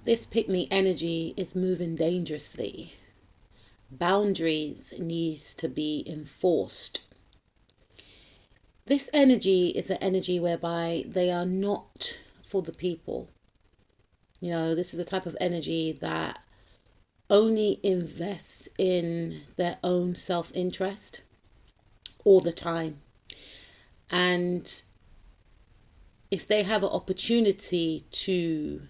This pick-me energy is moving dangerously. Boundaries need to be enforced. This energy is an energy whereby they are not for the people. This is a type of energy that only invests in their own self-interest all the time. And if they have an opportunity to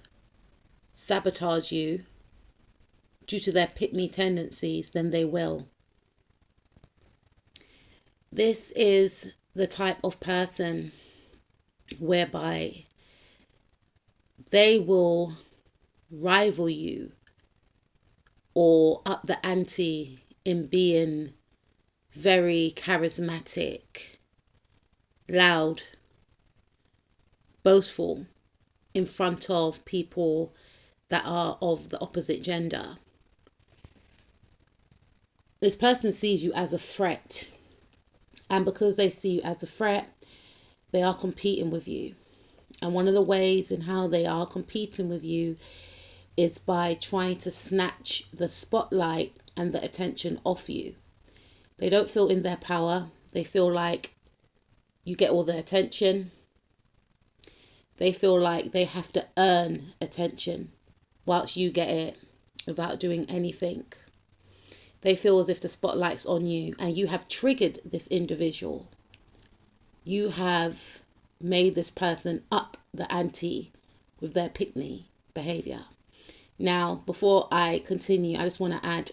sabotage you due to their pick-me tendencies, then they will. This is the type of person whereby they will rival you or up the ante in being very charismatic, loud, boastful in front of people that are of the opposite gender. This person sees you as a threat, and because they see you as a threat, they are competing with you. And one of the ways in how they are competing with you is by trying to snatch the spotlight and the attention off you. They don't feel in their power. They feel like you get all the attention. They feel like they have to earn attention whilst you get it without doing anything. They feel as if the spotlight's on you and you have triggered this individual. You have made this person up the ante with their pick-me behavior. Now, before I continue, I just want to add,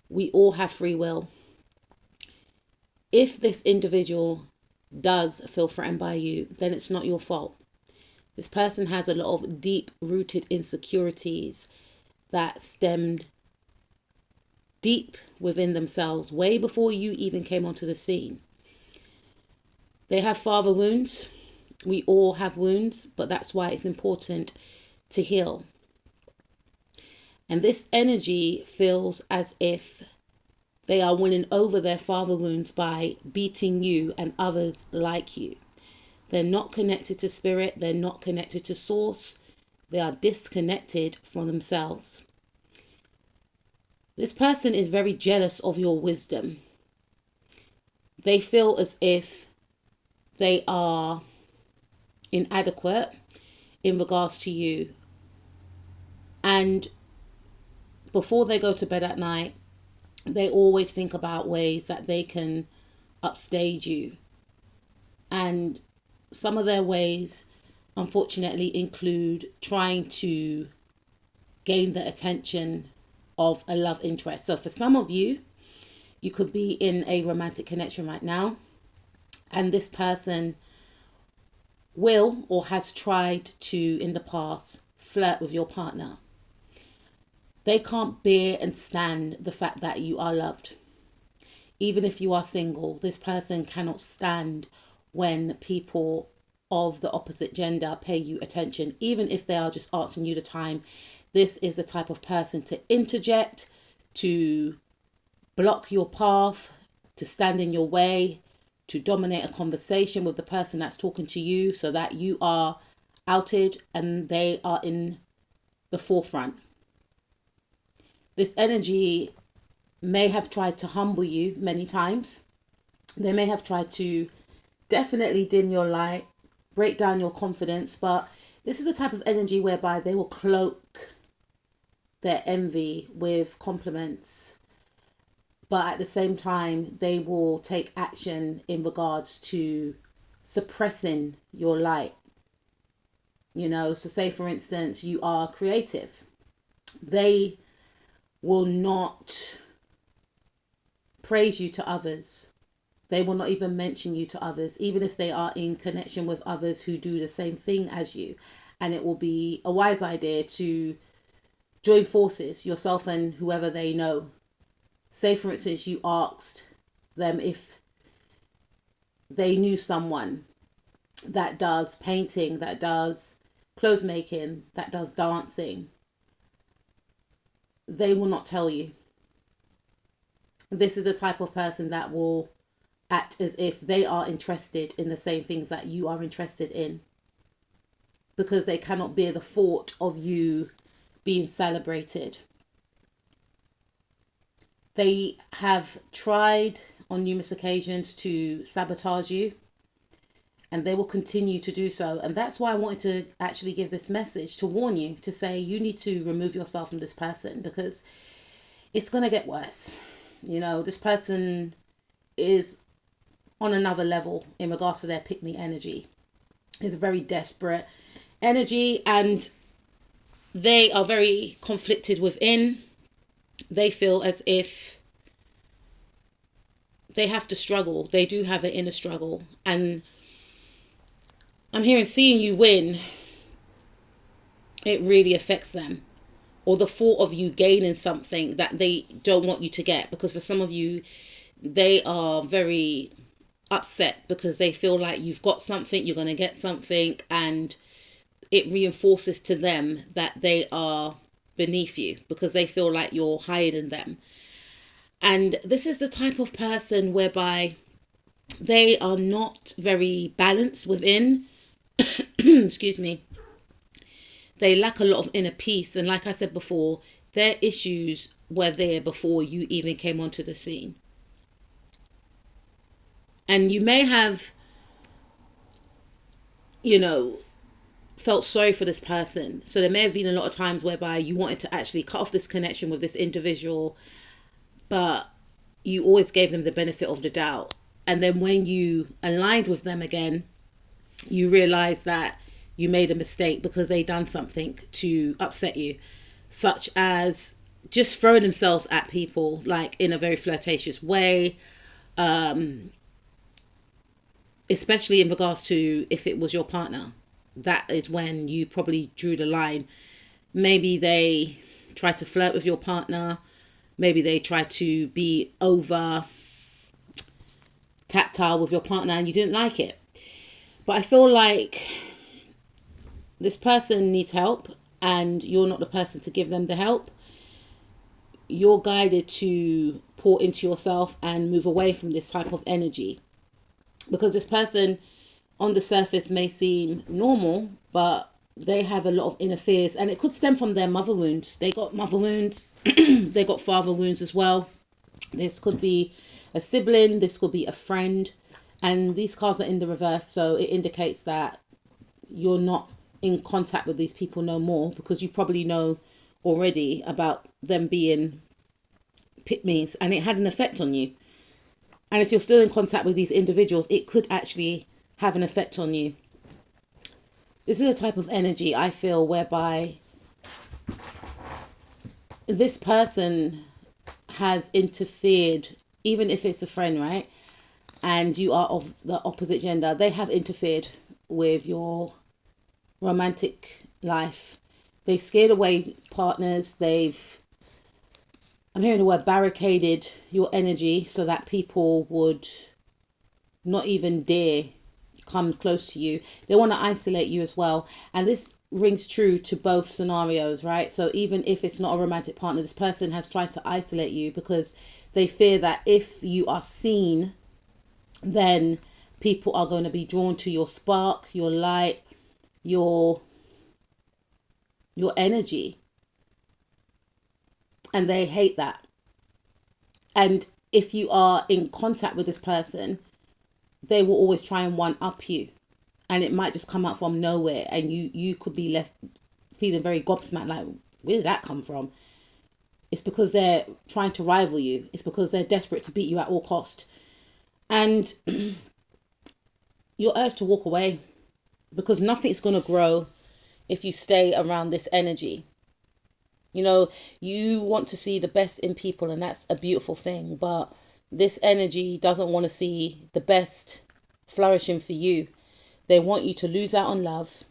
we all have free will. If this individual does feel threatened by you, then it's not your fault. This person has a lot of deep-rooted insecurities that stemmed deep within themselves, way before you even came onto the scene. They have father wounds. We all have wounds, but that's why it's important to heal. And this energy feels as if they are winning over their father wounds by beating you and others like you. They're not connected to spirit. They're not connected to source. They are disconnected from themselves. This person is very jealous of your wisdom. They feel as if they are inadequate in regards to you. And before they go to bed at night, they always think about ways that they can upstage you. And some of their ways, unfortunately, include trying to gain the attention of a love interest. So for some of you, you could be in a romantic connection right now, and this person will or has tried to, in the past, flirt with your partner. They can't bear and stand the fact that you are loved. Even if you are single, this person cannot stand when people of the opposite gender pay you attention, even if they are just asking you the time. This is the type of person to interject, to block your path, to stand in your way, to dominate a conversation with the person that's talking to you so that you are outed and they are in the forefront. This energy may have tried to humble you many times. They may have tried to definitely dim your light, break down your confidence, but this is the type of energy whereby they will cloak their envy with compliments, but at the same time they will take action in regards to suppressing your light. So say for instance you are creative, they will not praise you to others. They will not even mention you to others, even if they are in connection with others who do the same thing as you. And it will be a wise idea to join forces, yourself and whoever they know. Say, for instance, you asked them if they knew someone that does painting, that does clothes making, that does dancing. They will not tell you. This is the type of person that will act as if they are interested in the same things that you are interested in, because they cannot bear the thought of you being celebrated. They have tried on numerous occasions to sabotage you, and they will continue to do so. And that's why I wanted to actually give this message to warn you, to say you need to remove yourself from this person, because it's going to get worse. You know, this person is on another level in regards to their pick me energy. It's a very desperate energy, and they are very conflicted within. They feel as if they have to struggle. They do have an inner struggle. And I'm hearing seeing you win, it really affects them. Or the thought of you gaining something that they don't want you to get. Because for some of you, they are very upset because they feel like you've got something, you're going to get something, and it reinforces to them that they are beneath you because they feel like you're higher than them. And this is the type of person whereby they are not very balanced within. Excuse me. They lack a lot of inner peace. And like I said before, their issues were there before you even came onto the scene. And you may have, you know, felt sorry for this person. So there may have been a lot of times whereby you wanted to actually cut off this connection with this individual, but you always gave them the benefit of the doubt. And then when you aligned with them again, you realize that you made a mistake because they done something to upset you, such as just throwing themselves at people like in a very flirtatious way, especially in regards to if it was your partner. That is when you probably drew the line. Maybe they tried to flirt with your partner. Maybe they tried to be over tactile with your partner and you didn't like it. But I feel like this person needs help and you're not the person to give them the help. You're guided to pour into yourself and move away from this type of energy. Because this person on the surface may seem normal, but they have a lot of inner fears, and it could stem from their mother wounds. They got mother wounds, they got father wounds as well. This could be a sibling, this could be a friend, and these cards are in the reverse, so it indicates that you're not in contact with these people no more, because you probably know already about them being pick-me's, and it had an effect on you. And if you're still in contact with these individuals, it could actually have an effect on you. This is a type of energy, I feel, whereby this person has interfered, even if it's a friend, right? And you are of the opposite gender, they have interfered with your romantic life. They've scared away partners. I'm hearing the word barricaded your energy so that people would not even dare come close to you. They want to isolate you as well. And this rings true to both scenarios, right? So even if it's not a romantic partner, this person has tried to isolate you because they fear that if you are seen, then people are going to be drawn to your spark, your light, your energy. And they hate that. And if you are in contact with this person, they will always try and one up you. And it might just come out from nowhere. And you could be left feeling very gobsmacked, like, where did that come from? It's because they're trying to rival you. It's because they're desperate to beat you at all cost. And you're urged to walk away, because nothing's going to grow if you stay around this energy. You know, you want to see the best in people, and that's a beautiful thing. But this energy doesn't want to see the best flourishing for you. They want you to lose out on love.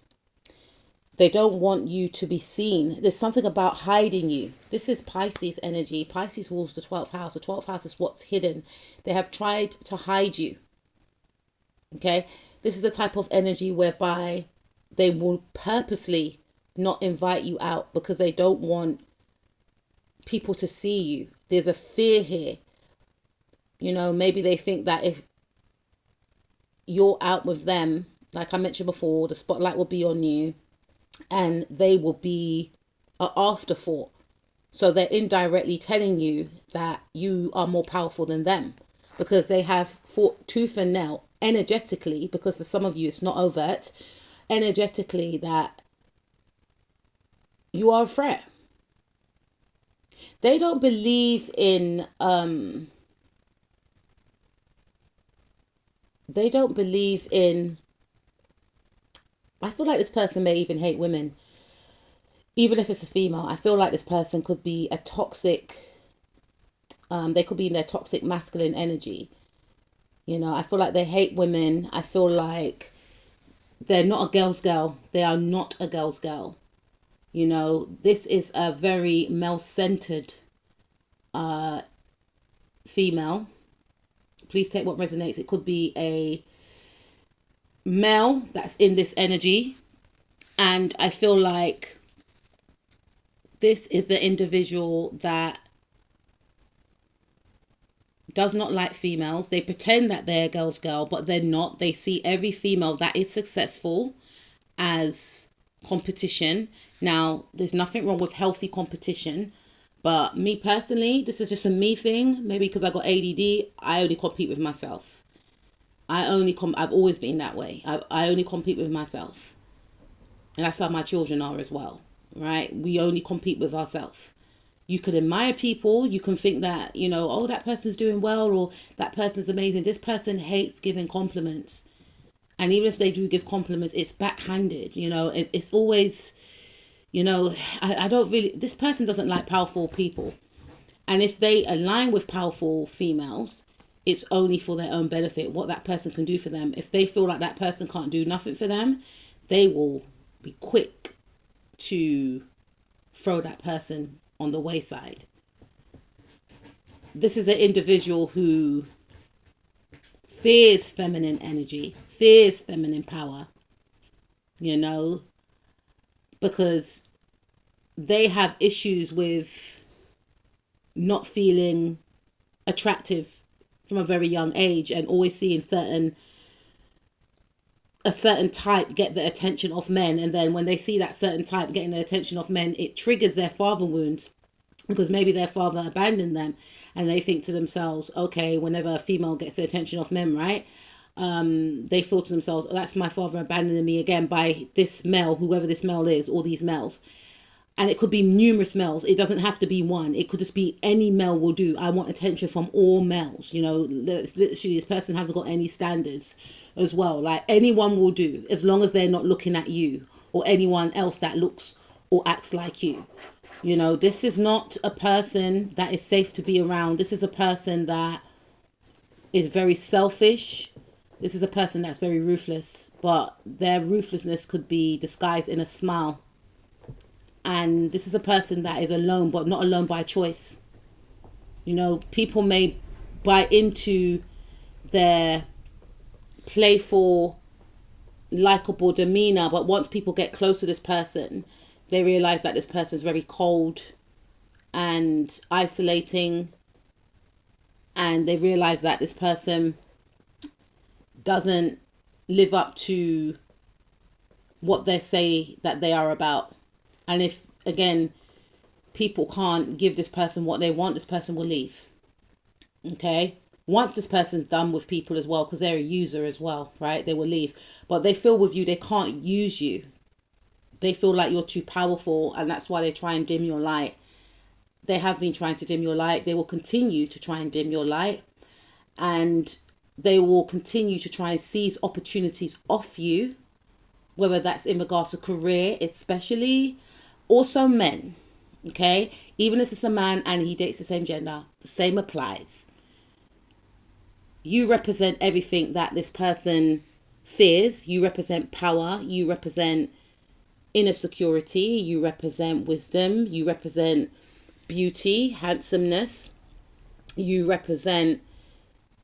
They don't want you to be seen. There's something about hiding you. This is Pisces energy. Pisces rules the 12th house. The 12th house is what's hidden. They have tried to hide you. Okay? This is the type of energy whereby they will purposely not invite you out because they don't want people to see you. There's a fear here. You know, maybe they think that if you're out with them, like I mentioned before, the spotlight will be on you and they will be an afterthought. So they're indirectly telling you that you are more powerful than them, because they have fought tooth and nail energetically, because for some of you it's not overt, energetically, that you are a threat. They don't believe in they don't believe in I feel like this person may even hate women. Even if it's a female, I feel like this person could be a toxic, they could be in their toxic masculine energy. You know, I feel like they hate women. I feel like they're not a girl's girl. They are not a girl's girl. You know, this is a very male-centered female. Please take what resonates. It could be a male that's in this energy. And I feel like this is the individual that does not like females. They pretend that they're a girl's girl, but they're not. They see every female that is successful as competition. Now, there's nothing wrong with healthy competition, but me personally, this is just a me thing. Maybe because I got ADD, I only compete with myself. I've always been that way. I only compete with myself. And that's how my children are as well, right? We only compete with ourselves. You could admire people. You can think that, you know, oh, that person's doing well, or that person's amazing. This person hates giving compliments. And even if they do give compliments, it's backhanded. You know, it's always, you know, I don't really, this person doesn't like powerful people. And if they align with powerful females, it's only for their own benefit, what that person can do for them. If they feel like that person can't do nothing for them, they will be quick to throw that person on the wayside. This is an individual who fears feminine energy, fears feminine power, you know, because they have issues with not feeling attractive from a very young age, and always seeing a certain type get the attention of men. And then when they see that certain type getting the attention of men, it triggers their father wounds, because maybe their father abandoned them, and they think to themselves, okay, whenever a female gets the attention of men, right, they feel to themselves, oh, that's my father abandoning me again by this male, whoever this male is, or these males. And it could be numerous males. It doesn't have to be one. It could just be any male will do. I want attention from all males. You know, literally, this person hasn't got any standards as well. Like, anyone will do, as long as they're not looking at you or anyone else that looks or acts like you. You know, this is not a person that is safe to be around. This is a person that is very selfish. This is a person that's very ruthless, but their ruthlessness could be disguised in a smile. And this is a person that is alone, but not alone by choice. You know, people may buy into their playful, likable demeanor, but once people get close to this person, they realize that this person is very cold and isolating. And they realize that this person doesn't live up to what they say that they are about. And if, again, people can't give this person what they want, this person will leave. Okay? Once this person's done with people as well, because they're a user as well, right? They will leave. But they feel with you, they can't use you. They feel like you're too powerful, and that's why they try and dim your light. They have been trying to dim your light. They will continue to try and dim your light. And they will continue to try and seize opportunities off you, whether that's in regards to career, especially. Also men, okay? Even if it's a man and he dates the same gender, the same applies. You represent everything that this person fears. You represent power. You represent inner security. You represent wisdom. You represent beauty, handsomeness. You represent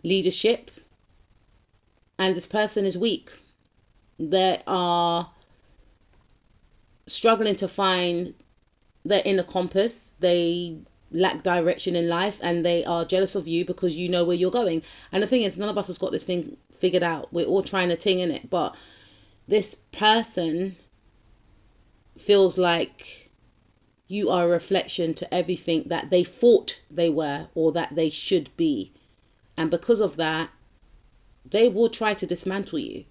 leadership. And this person is weak. They are struggling to find their inner compass. They lack direction in life, and they are jealous of you because you know where you're going. And the thing is, none of us has got this thing figured out. We're all trying to ting in it, but this person feels like You are a reflection to everything that they thought they were or that they should be. And because of that, they will try to dismantle you.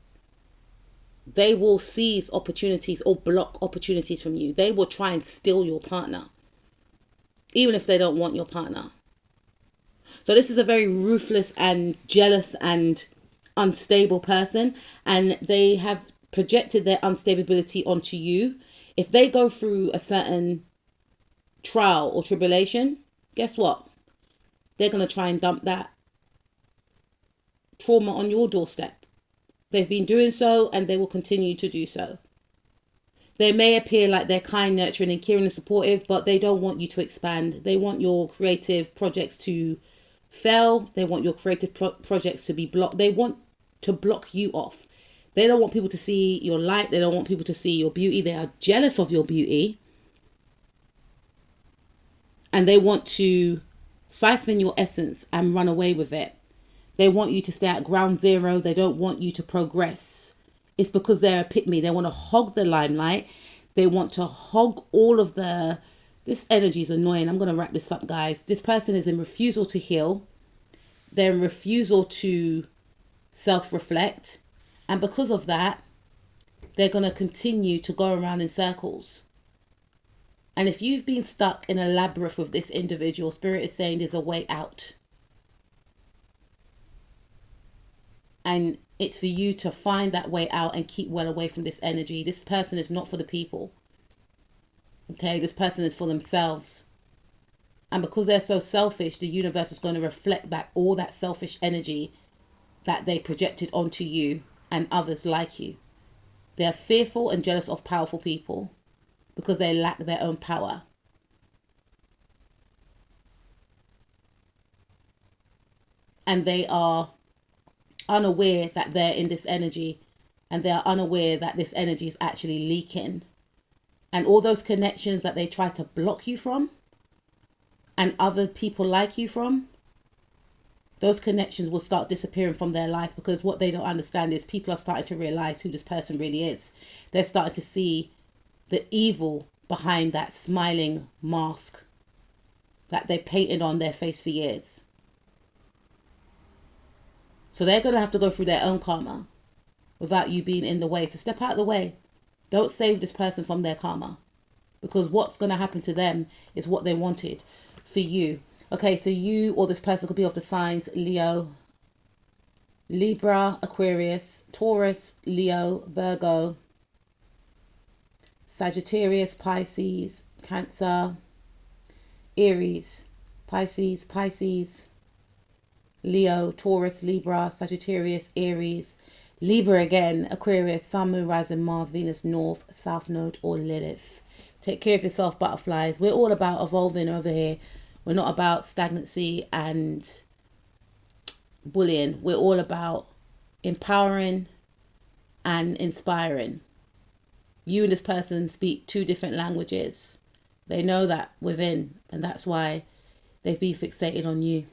They will seize opportunities or block opportunities from you. They will try and steal your partner, even if they don't want your partner. So this is a very ruthless and jealous and unstable person, and they have projected their unstability onto you. If they go through a certain trial or tribulation, guess what? They're going to try and dump that trauma on your doorstep. They've been doing so, and they will continue to do so. They may appear like they're kind, nurturing, and caring and supportive, but they don't want you to expand. They want your creative projects to fail. They want your creative projects to be blocked. They want to block you off. They don't want people to see your light. They don't want people to see your beauty. They are jealous of your beauty. And they want to siphon your essence and run away with it. They want you to stay at ground zero. They don't want you to progress. It's because they're a pick me. They want to hog the limelight. They want to hog all of the... This energy is annoying. I'm going to wrap this up, guys. This person is in refusal to heal. They're in refusal to self-reflect. And because of that, they're going to continue to go around in circles. And if you've been stuck in a labyrinth with this individual, Spirit is saying there's a way out. And it's for you to find that way out and keep well away from this energy. This person is not for the people. Okay, this person is for themselves. And because they're so selfish, the universe is going to reflect back all that selfish energy that they projected onto you and others like you. They're fearful and jealous of powerful people because they lack their own power. And they are unaware that they're in this energy, and they are unaware that this energy is actually leaking. And all those connections that they try to block you from and other people like you from, those connections will start disappearing from their life, because what they don't understand is people are starting to realize who this person really is. They're starting to see the evil behind that smiling mask that they painted on their face for years. So they're going to have to go through their own karma without you being in the way. So step out of the way. Don't save this person from their karma, because what's going to happen to them is what they wanted for you. Okay, so you or this person could be of the signs Leo, Libra, Aquarius, Taurus, Leo, Virgo, Sagittarius, Pisces, Cancer, Aries, Pisces, Leo, Taurus, Libra, Sagittarius, Aries, Libra again, Aquarius, Sun, Moon, Rising, Mars, Venus, North, South Node, or Lilith. Take care of yourself, butterflies. We're all about evolving over here. We're not about stagnancy and bullying. We're all about empowering and inspiring. You and this person speak two different languages. They know that within, and that's why they've been fixated on you.